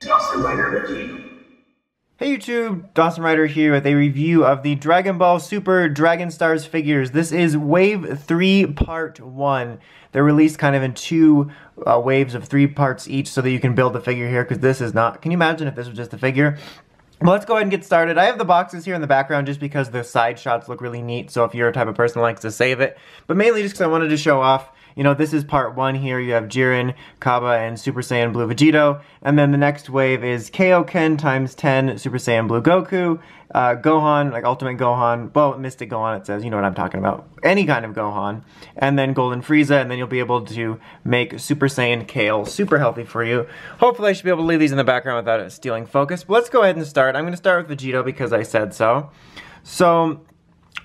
Hey YouTube, Dawson Rider here with a review of the Dragon Ball Super Dragon Stars figures. This is Wave 3 Part 1. They're released kind of in two waves of 3 parts each so that you can build the figure here, because this is not... Can you imagine if this was just a figure? Well, let's go ahead and get started. I have the boxes here in the background just because the side shots look really neat, so if you're a type of person that likes to save it. But mainly just because I wanted to show off, you know, this is part 1 here. You have Jiren, Cabba, and Super Saiyan Blue Vegito. And then the next wave is Kaioken times 10 Super Saiyan Blue Goku, Gohan, like Ultimate Gohan, well, Mystic Gohan it says, you know what I'm talking about. Any kind of Gohan. And then Golden Frieza, and then you'll be able to make Super Saiyan Kale super healthy for you. Hopefully I should be able to leave these in the background without it stealing focus. But let's go ahead and start. I'm going to start with Vegito because I said so. So...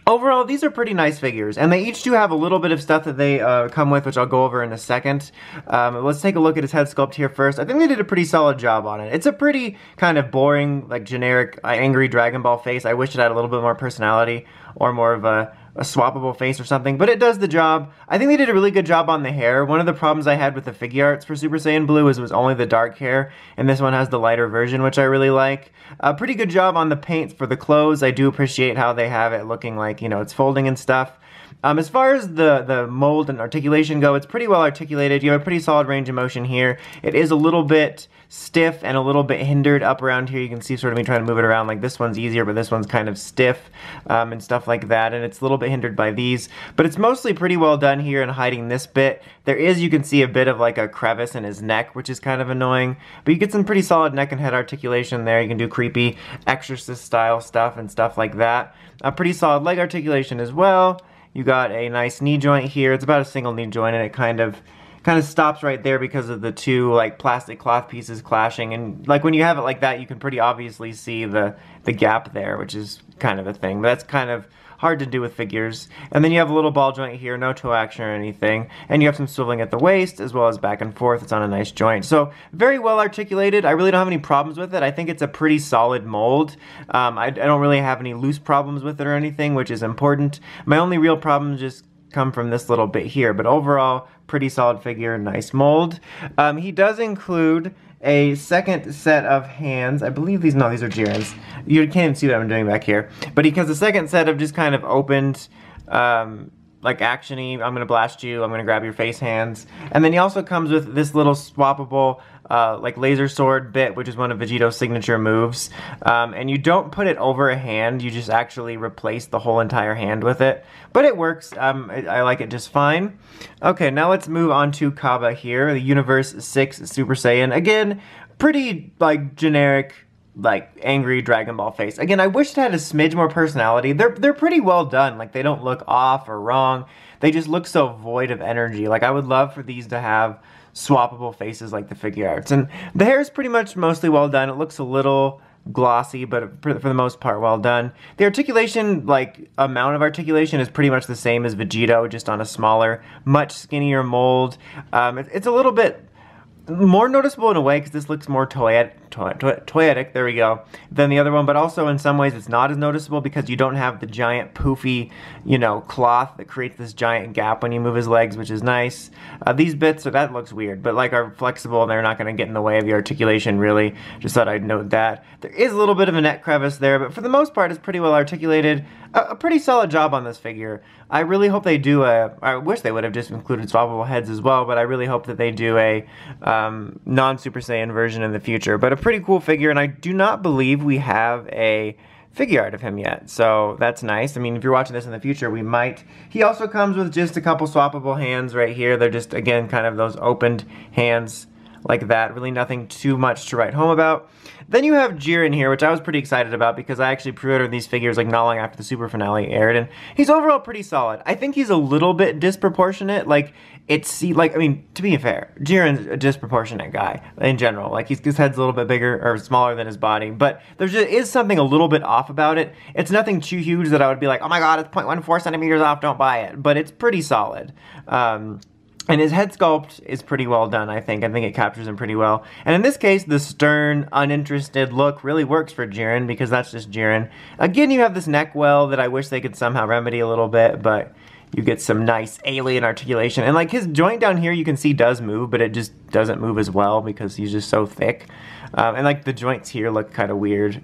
overall, these are pretty nice figures, and they each do have a little bit of stuff that they come with, which I'll go over in a second. Let's take a look at his head sculpt here first. I think they did a pretty solid job on it. It's a pretty kind of boring, like generic, angry Dragon Ball face. I wish it had a little bit more personality, or more of a swappable face or something, but it does the job. I think they did a really good job on the hair. One of the problems I had with the figure arts for Super Saiyan Blue is it was only the dark hair, and this one has the lighter version, which I really like. A pretty good job on the paints for the clothes. I do appreciate how they have it looking like, you know, it's folding and stuff. As far as the mold and articulation go, it's pretty well articulated. You have a pretty solid range of motion here. It is a little bit stiff and a little bit hindered up around here. You can see sort of me trying to move it around. Like this one's easier, but this one's kind of stiff and stuff like that. And it's a little bit hindered by these. But it's mostly pretty well done here in hiding this bit. There is, you can see, a bit of like a crevice in his neck, which is kind of annoying. But you get some pretty solid neck and head articulation there. You can do creepy exorcist style stuff and stuff like that. A pretty solid leg articulation as well. You got a nice knee joint here. It's about a single knee joint, and it kind of stops right there because of the two like plastic cloth pieces clashing. And like when you have it like that, you can pretty obviously see the gap there, which is kind of a thing. But that's kind of hard to do with figures. And then you have a little ball joint here, no toe action or anything. And you have some swiveling at the waist as well as back and forth. It's on a nice joint. So very well articulated. I really don't have any problems with it. I think it's a pretty solid mold. I don't really have any loose problems with it or anything, which is important. My only real problems just come from this little bit here. But overall, pretty solid figure, nice mold. He does include a second set of hands. I believe these are Jiren's. You can't even see what I'm doing back here. But he has a second set of just kind of opened, like action-y, I'm gonna blast you, I'm gonna grab your face hands. And then he also comes with this little swappable, like laser sword bit, which is one of Vegito's signature moves. And you don't put it over a hand, you just actually replace the whole entire hand with it. But it works, I like it just fine. Okay, now let's move on to Cabba here, the Universe 6 Super Saiyan. Again, pretty, like, generic, like, angry Dragon Ball face. Again, I wish it had a smidge more personality. They're pretty well done. Like, they don't look off or wrong. They just look so void of energy. Like, I would love for these to have swappable faces like the figure arts. And the hair is pretty much mostly well done. It looks a little glossy, but for the most part well done. The articulation, like amount of articulation, is pretty much the same as Vegito, just on a smaller, much skinnier mold. It's a little bit more noticeable in a way because this looks more toyetic, there we go, than the other one, but also in some ways it's not as noticeable because you don't have the giant poofy, you know, cloth that creates this giant gap when you move his legs, which is nice. These bits, that looks weird, but like are flexible and they're not going to get in the way of the articulation really. Just thought I'd note that. There is a little bit of a neck crevice there, but for the most part it's pretty well articulated. A pretty solid job on this figure. I really hope they do I wish they would have just included swappable heads as well, but I really hope that they do a non-Super Saiyan version in the future. But a pretty cool figure, and I do not believe we have a figure art of him yet, so that's nice. I mean, if you're watching this in the future, we might. He also comes with just a couple swappable hands right here. They're just, again, kind of those opened hands like that. Really nothing too much to write home about. Then you have Jiren here, which I was pretty excited about because I actually pre-ordered these figures like not long after the Super finale aired, and he's overall pretty solid. I think he's a little bit disproportionate. Like, I mean, to be fair, Jiren's a disproportionate guy in general. Like, his head's a little bit bigger or smaller than his body, but there just is something a little bit off about it. It's nothing too huge that I would be like, oh my god, it's 0.14 centimeters off, don't buy it. But it's pretty solid. And his head sculpt is pretty well done, I think. I think it captures him pretty well. And in this case, the stern, uninterested look really works for Jiren because that's just Jiren. Again, you have this neck well that I wish they could somehow remedy a little bit, but you get some nice alien articulation. And like his joint down here you can see does move, but it just doesn't move as well because he's just so thick. And like the joints here look kind of weird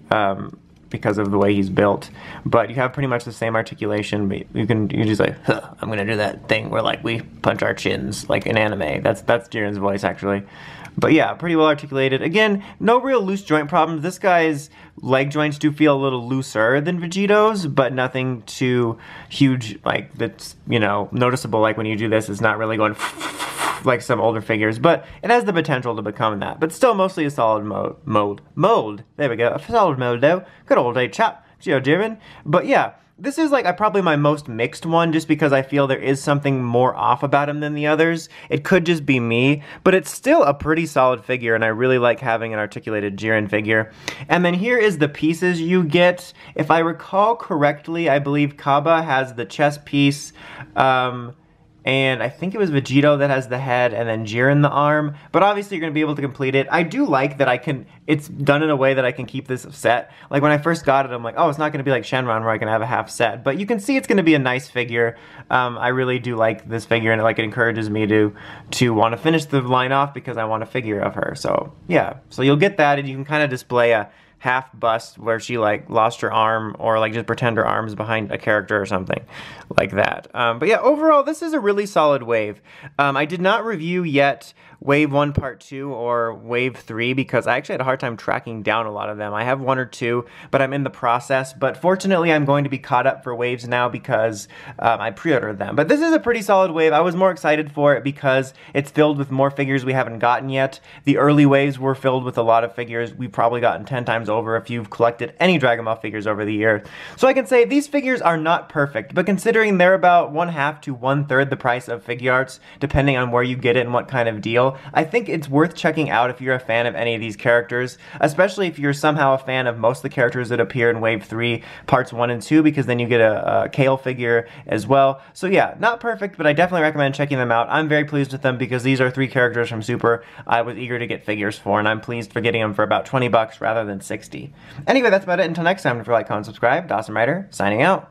because of the way he's built. But you have pretty much the same articulation, but you just like, huh, I'm gonna do that thing where like we punch our chins like in anime. That's Jiren's voice actually. But yeah, pretty well articulated. Again, no real loose joint problems. This guy's leg joints do feel a little looser than Vegito's, but nothing too huge, like that's, you know, noticeable. Like when you do this, it's not really going like some older figures, but it has the potential to become that. But still mostly a solid mold. There we go, a solid mold though. Good old day chap, Jiren. But yeah, this is like probably my most mixed one just because I feel there is something more off about him than the others. It could just be me, but it's still a pretty solid figure and I really like having an articulated Jiren figure. And then here is the pieces you get. If I recall correctly, I believe Cabba has the chest piece, and I think it was Vegito that has the head and then Jiren the arm, but obviously you're going to be able to complete it. I do like that it's done in a way that I can keep this set. Like when I first got it, I'm like, oh, it's not going to be like Shenron where I can have a half set, but you can see it's going to be a nice figure. I really do like this figure and like it encourages me to want to finish the line off because I want a figure of her. So yeah, so you'll get that and you can kind of display a half bust where she like lost her arm or like just pretend her arm's behind a character or something like that. But yeah, overall this is a really solid wave. I did not review yet Wave 1 Part 2 or Wave 3 because I actually had a hard time tracking down a lot of them. I have 1 or 2, but I'm in the process. But fortunately, I'm going to be caught up for waves now because I pre-ordered them. But this is a pretty solid wave. I was more excited for it because it's filled with more figures we haven't gotten yet. The early waves were filled with a lot of figures we've probably gotten 10 times over if you've collected any Dragon Ball figures over the year. So I can say these figures are not perfect, but considering they're about 1/2 to 1/3 the price of Figuarts, depending on where you get it and what kind of deal, I think it's worth checking out if you're a fan of any of these characters, especially if you're somehow a fan of most of the characters that appear in Wave 3, Parts 1 and 2, because then you get a Kale figure as well. So yeah, not perfect, but I definitely recommend checking them out. I'm very pleased with them because these are 3 characters from Super I was eager to get figures for, and I'm pleased for getting them for about 20 bucks rather than 60. Anyway, that's about it. Until next time, if you like, comment, subscribe. Dawson Rider, signing out.